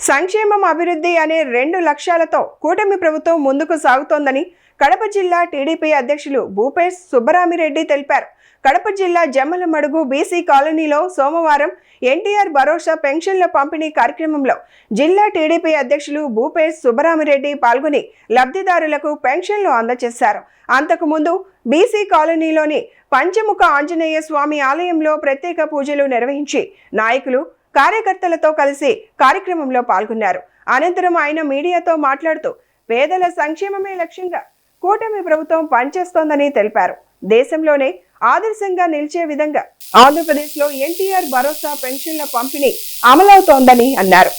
సంక్షేమం అభివృద్ధి అనే 2 లక్ష్యాలతో కూటమి ప్రభుత్వం ముందుకు సాగుతోందని కడప జిల్లా టీడీపీ అధ్యక్షులు భూపేష్ సుబ్బరామిరెడ్డి తెలిపారు. కడప జిల్లా జమ్మలమడుగు బీసీ కాలనీలో సోమవారం ఎన్టీఆర్ భరోసా పెన్షన్ల పంపిణీ కార్యక్రమంలో జిల్లా టీడీపీ అధ్యక్షులు భూపేష్ సుబ్బరామిరెడ్డి పాల్గొని లబ్ధిదారులకు పెన్షన్లు అందజేశారు. అంతకుముందు బీసీ కాలనీలోని పంచముఖ ఆంజనేయ స్వామి ఆలయంలో ప్రత్యేక పూజలు నిర్వహించి నాయకులు కార్యకర్తలతో కలిసి కార్యక్రమంలో పాల్గొన్నారు. అనంతరం ఆయన మీడియాతో మాట్లాడుతూ పేదల సంక్షేమమే లక్ష్యంగా కూటమి ప్రభుత్వం పనిచేస్తోందని తెలిపారు. దేశంలోనే ఆదర్శంగా నిలిచే విధంగా ఆంధ్రప్రదేశ్లో ఎన్టీఆర్ భరోసా పెన్షన్ల పంపిణీ అమలవుతోందని అన్నారు.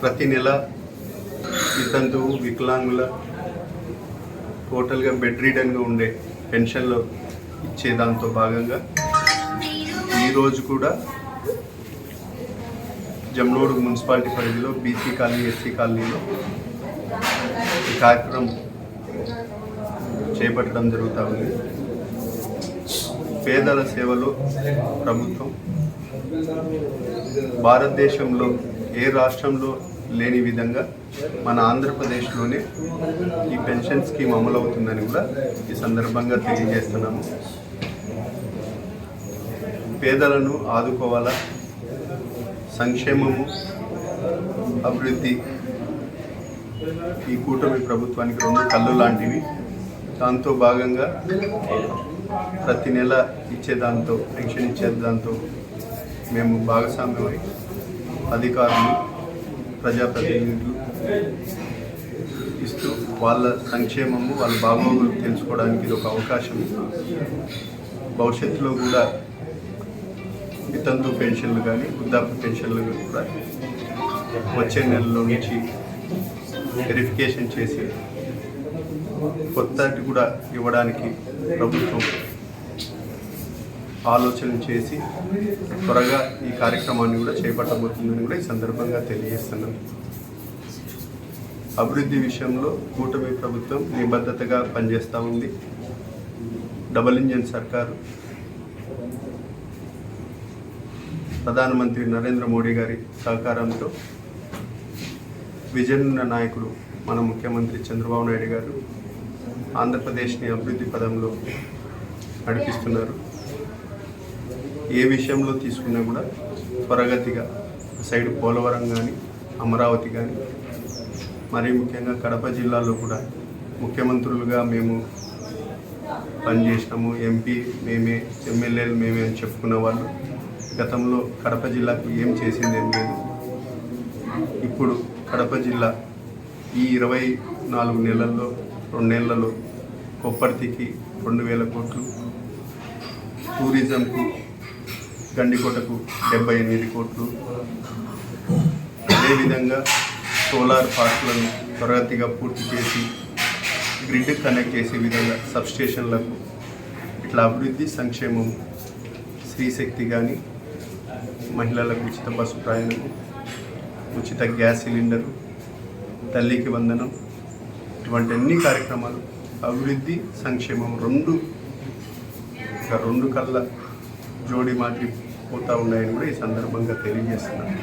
ప్రతి నెల వితంతు వికలాంగుల టోటల్గా బెడ్ రీడన్గా ఉండే పెన్షన్లు ఇచ్చే దాంతో భాగంగా ఈరోజు కూడా జమ్మలమడుగు మున్సిపాలిటీ పరిధిలో బీసీ కాలనీ ఎస్సీ కాలనీలో ఈ కార్యక్రమం చేపట్టడం జరుగుతూ ఉంది. పేదల సేవలో ప్రభుత్వం భారతదేశంలో ఏ రాష్ట్రంలో లేని విధంగా మన ఆంధ్రప్రదేశ్లోనే ఈ పెన్షన్ స్కీమ్ అమలవుతుందని కూడా ఈ సందర్భంగా తెలియజేస్తున్నాము. పేదలను ఆదుకోవాలా, సంక్షేమము అభివృద్ధి ఈ కూటమి ప్రభుత్వానికి 2 కళ్ళు లాంటివి. దాంతో భాగంగా ప్రతి నెల ఇచ్చేదాంతో పెన్షన్ ఇచ్చేదాంతో మేము భాగస్వామ్యమై అధికారులు ప్రజాప్రతినిధులు ఇస్తూ వాళ్ళ సంక్షేమము వాళ్ళ బాగోగులు తెలుసుకోవడానికి ఇది ఒక అవకాశం. భవిష్యత్తులో కూడా వితంతు పెన్షన్లు కానీ వృద్ధాప్య పెన్షన్లు కూడా వచ్చే నెలలో నుంచి వెరిఫికేషన్ చేసి కొత్తటి కూడా ఇవ్వడానికి ప్రభుత్వం ఆలోచన చేసి త్వరగా ఈ కార్యక్రమాన్ని కూడా చేపట్టబోతుందని కూడా ఈ సందర్భంగా తెలియజేస్తున్నాం. అభివృద్ధి విషయంలో కూటమి ప్రభుత్వం నిబద్ధతగా పనిచేస్తూ ఉంది. డబుల్ ఇంజిన్ సర్కారు ప్రధానమంత్రి నరేంద్ర మోడీ గారి సహకారంతో విజన్ నాయకుడు మన ముఖ్యమంత్రి చంద్రబాబు నాయుడు గారు ఆంధ్రప్రదేశ్ని అభివృద్ధి పదంలో నడిపిస్తున్నారు. ఏ విషయంలో తీసుకున్నా కూడా త్వరగతిగా సైడ్ పోలవరం కానీ అమరావతి కానీ మరీ ముఖ్యంగా కడప జిల్లాలో కూడా ముఖ్యమంత్రులుగా మేము పనిచేసినాము. ఎంపీ మేమే, ఎమ్మెల్యేలు మేమే అని చెప్పుకున్న వాళ్ళు గతంలో కడప జిల్లాకు ఏం చేసింది ఏం లేదు. ఇప్పుడు కడప జిల్లా ఈ 24 నెలల్లో 2 నెలలలో కొప్పర్తికి 2000 కోట్లు, టూరిజంకు గండికోటకు 78 కోట్లు, అదేవిధంగా సోలార్ పార్కులను త్వరగతిగా పూర్తి చేసి గ్రిడ్ కనెక్ట్ చేసే విధంగా సబ్స్టేషన్లకు ఇట్లా అభివృద్ధి సంక్షేమం, స్త్రీశక్తి కానీ మహిళలకు ఉచిత బస్సు ప్రయాణం, ఉచిత గ్యాస్ సిలిండరు, తల్లికి వందనం, ఇటువంటి అన్ని కార్యక్రమాలు అభివృద్ధి సంక్షేమం 2 కళ్ళ జోడి మాదిరి పోతూ ఉన్నాయని కూడా ఈ సందర్భంగా తెలియజేస్తున్నాను.